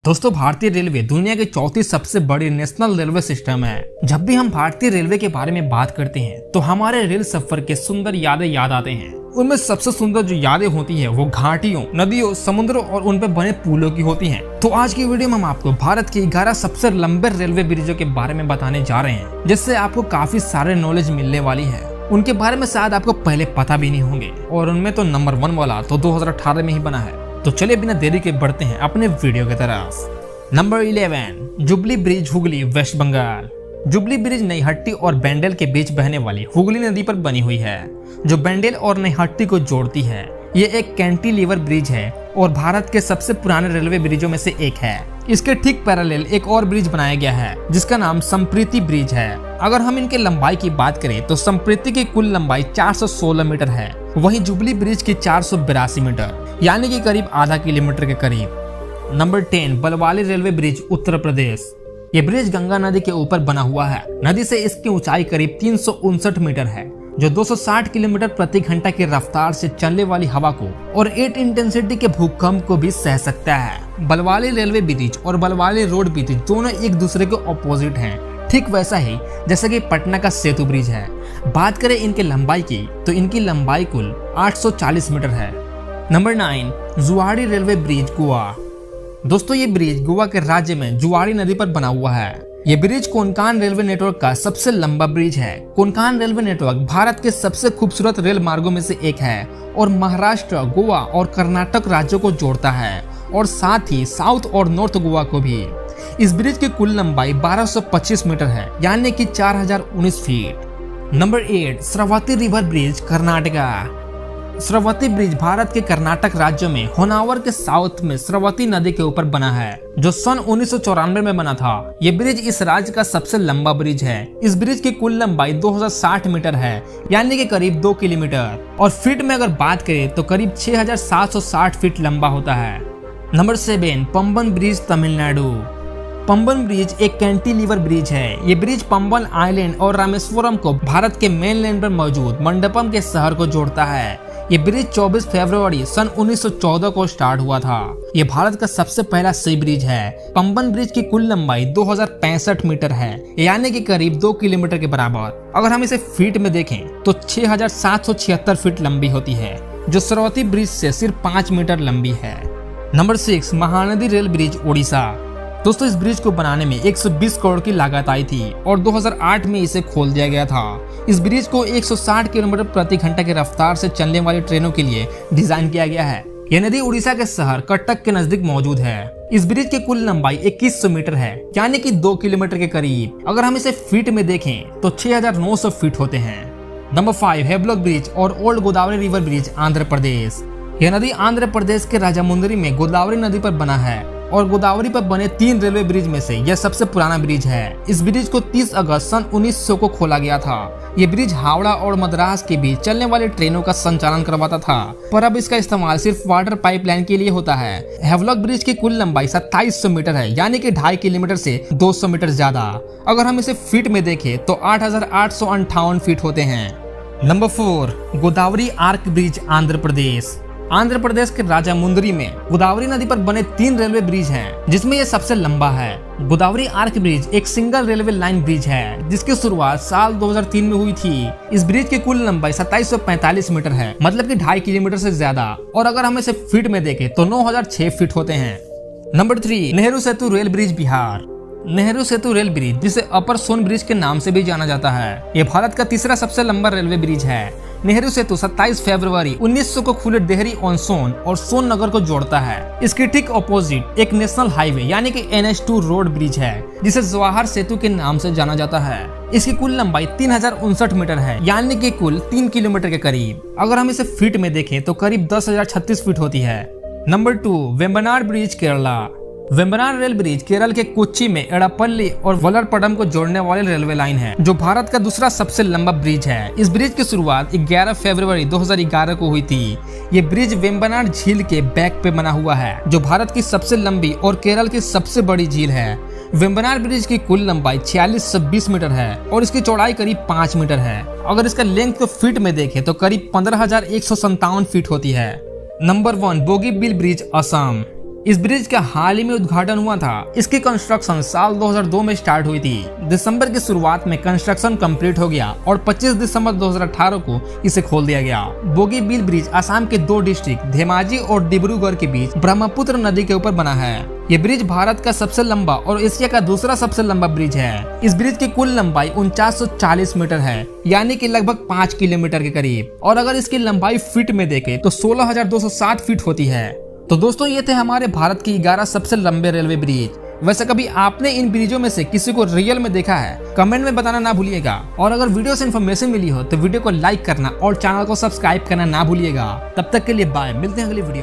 दोस्तों, भारतीय रेलवे दुनिया की चौथी सबसे बड़ी नेशनल रेलवे सिस्टम है। जब भी हम भारतीय रेलवे के बारे में बात करते हैं तो हमारे रेल सफर के सुंदर यादें याद आते हैं। उनमें सबसे सुंदर जो यादें होती है वो घाटियों, नदियों, समुद्रों और उन पर बने पुलों की होती हैं। तो आज की वीडियो में हम आपको भारत के 11 सबसे लंबे रेलवे ब्रिजों के बारे में बताने जा रहे हैं, जिससे आपको काफी सारे नॉलेज मिलने वाली है। उनके बारे में शायद आपको पहले पता भी नहीं होंगे और उनमें तो नंबर 1 वाला तो 2018 में ही बना है। तो चलिए बिना देरी के बढ़ते हैं अपने वीडियो की तरफ। Number 11, Jubilee Bridge, Hooghly, West Bengal. Jubilee Bridge Naihati और बैंडेल के बीच बहने वाली हुगली नदी पर बनी हुई है, जो बैंडेल और नईहट्टी को जोड़ती है। ये एक कैंटिलीवर ब्रिज है और भारत के सबसे पुराने रेलवे ब्रिजों में से एक है। इसके ठीक पैरेलल एक और ब्रिज बनाया गया है जिसका नाम संप्रीति ब्रिज है। अगर हम इनके लंबाई की बात करें तो संप्रीति की कुल लंबाई 416 मीटर है, वहीं जुबली ब्रिज की 482 मीटर, यानी कि करीब आधा किलोमीटर के करीब। Number 10, बलवाली railway bridge, Uttar Pradesh. ये ब्रिज गंगा नदी के ऊपर बना हुआ है। नदी से इसकी ऊंचाई करीब 359 मीटर है, जो 260 किलोमीटर प्रति घंटा की रफ्तार से चलने वाली हवा को और 8 इंटेंसिटी के भूकंप को भी सह सकता है। बलवाली रेलवे ब्रिज और बलवाली रोड ब्रिज दोनों एक दूसरे के ऑपोजिट हैं, ठीक वैसा ही जैसे कि पटना का सेतु ब्रिज है। बात करें इनकी लंबाई की तो इनकी लंबाई कुल 840 मीटर है। Number 9, Zuari railway bridge, Goa. दोस्तों, ये ब्रिज गोवा के राज्य में जुआड़ी नदी पर बना हुआ है। ये ब्रिज कोंकण रेलवे नेटवर्क का सबसे लंबा ब्रिज है। कोंकण रेलवे नेटवर्क भारत के सबसे खूबसूरत रेल मार्गों में से एक है और महाराष्ट्र, गोवा और कर्नाटक राज्यों को जोड़ता है और साथ ही साउथ और नॉर्थ गोवा को भी। इस ब्रिज की कुल लंबाई 1225 मीटर है, यानी कि 4019 feet. Number 8, Shravati river bridge, Karnataka. Shravati bridge Bharat के कर्नाटक राज्य में होनावर के साउथ में श्रावती नदी के ऊपर बना है, जो सन 1994 में बना था। ये ब्रिज इस राज्य का सबसे लंबा ब्रिज है। इस ब्रिज की कुल लंबाई 2060 मीटर है, यानी कि करीब 2 किलोमीटर, और फीट में अगर बात करें तो करीब 6760 फीट लंबा होता है। Number 7, Pamban bridge, Tamil Nadu. Pamban bridge एक कैंटिलीवर ब्रिज है। ये ब्रिज पंबन आइलैंड और रामेश्वरम को भारत के मेनलैंड पर मौजूद मंडपम के शहर को जोड़ता है। ये ब्रिज 24 फरवरी सन 1914 को स्टार्ट हुआ था। ये भारत का सबसे पहला सी ब्रिज है। पंबन ब्रिज की कुल लंबाई 2065 मीटर है, यानी कि करीब 2 किलोमीटर के बराबर। अगर हम इसे फीट में देखें तो 6776 फीट लंबी होती है, जो श्रावती ब्रिज से सिर्फ 5 मीटर लंबी है। Number 6, Mahanadi rail bridge, Odisha. दोस्तों, इस ब्रिज को बनाने में 120 करोड़ की लागत आई थी और 2008 में इसे खोल दिया गया था। इस ब्रिज को 160 किलोमीटर प्रति घंटा की रफ्तार से चलने वाली ट्रेनों के लिए डिजाइन किया गया है। यह नदी उड़ीसा के शहर कटक के नजदीक मौजूद है। इस ब्रिज की कुल लंबाई 2100 मीटर है, यानी कि 2 किलोमीटर के करीब। अगर हम इसे फीट में देखें तो 6900 फीट होते हैं। नंबर 5, हेवलॉक ब्रिज और old Godavari river bridge, Andhra Pradesh. यह नदी आंध्र प्रदेश के राजामुंदरी में गोदावरी नदी पर बना है और गोदावरी पर बने 3 रेलवे ब्रिज में से यह सबसे पुराना ब्रिज है। इस ब्रिज को 30 अगस्त सन 1900 को खोला गया था। ये ब्रिज हावड़ा और मद्रास के बीच चलने वाली ट्रेनों का संचालन करवाता था, पर अब इसका इस्तेमाल सिर्फ वाटर पाइपलाइन के लिए होता है। हेवलॉक ब्रिज की कुल लंबाई 2700 मीटर है, यानी कि 2.5 किलोमीटर से 200 मीटर ज्यादा। अगर हम इसे फीट में देखें तो 8858 फीट होते हैं। Number 4, Godavari arch bridge, Andhra Pradesh. Andhra Pradesh के राजामुंदरी में गोदावरी नदी पर बने 3 रेलवे ब्रिज हैं, जिसमें यह सबसे लंबा है। गोदावरी आर्क ब्रिज एक सिंगल रेलवे लाइन ब्रिज है, जिसकी शुरुआत साल 2003 में हुई थी। इस ब्रिज की कुल लंबाई 2745 मीटर है, मतलब कि 2.5 किलोमीटर से ज्यादा, और अगर हम इसे फीट में देखें तो 9006 फीट होते हैं। नंबर 3, नेहरू सेतु रेल ब्रिज, बिहार। नेहरू सेतु रेल ब्रिज, जिसे अपर सोन ब्रिज के नाम से भी जाना जाता है, यह भारत का तीसरा सबसे लंबा रेलवे ब्रिज है। नेहरू सेतु 27 फरवरी 1900 को खुले देहरी ऑन सोन और सोन नगर को जोड़ता है। इसके ठीक ऑपोजिट एक नेशनल हाईवे यानी कि NH2 रोड ब्रिज है, जिसे जवाहर सेतु के नाम से जाना जाता है। इसकी कुल लंबाई 3059 मीटर है, यानी कि कुल 3 किलोमीटर के करीब। अगर हम इसे फीट में देखें तो करीब 10,036 फीट होती है। Number 2, Vembanad bridge, Kerala. Vembanad rail bridge Kerala के कोच्चि में एड़ापल्ली और वलरपडम को जोड़ने वाली रेलवे लाइन है, जो भारत का दूसरा सबसे लंबा ब्रिज है। इस ब्रिज की शुरुआत 11 फरवरी 2011 को हुई थी। ये ब्रिज वेम्बनाड झील के बैक पे बना हुआ है, जो भारत की सबसे लंबी और केरल की सबसे बड़ी झील है। वेम्बनाड ब्रिज की कुल लंबाई 4620 मीटर है और इसकी चौड़ाई करीब 5 मीटर है। अगर इसका लेंथ को फीट में देखें तो करीब 15,157 फीट होती है। Number 1, Bogibeel bridge, Assam. इस ब्रिज का हाल ही में उद्घाटन हुआ था। इसकी कंस्ट्रक्शन साल 2002 में स्टार्ट हुई थी। दिसंबर की शुरुआत में कंस्ट्रक्शन कंप्लीट हो गया और 25 दिसंबर 2018 को इसे खोल दिया गया। बोगीबील ब्रिज असम के 2 डिस्ट्रिक्ट धेमाजी और डिब्रूगढ़ के बीच ब्रह्मपुत्र नदी के ऊपर बना है। ये ब्रिज भारत का सबसे लंबा और एशिया का दूसरा सबसे लंबा ब्रिज है। इस ब्रिज की कुल लंबाई 4940 मीटर है, यानी कि लगभग 5 किलोमीटर के करीब। और अगर इसकी लंबाई फीट में देखें तो 16,207 फीट होती है। तो दोस्तों, ये थे हमारे भारत की 11 सबसे लंबे रेलवे ब्रिज। वैसे कभी आपने इन ब्रिजों में से किसी को रियल में देखा है? कमेंट में बताना ना भूलिएगा। और अगर वीडियो से इन्फॉर्मेशन मिली हो तो वीडियो को लाइक करना और चैनल को सब्सक्राइब करना ना भूलिएगा। तब तक के लिए बाय, मिलते हैं अगली वीडियो।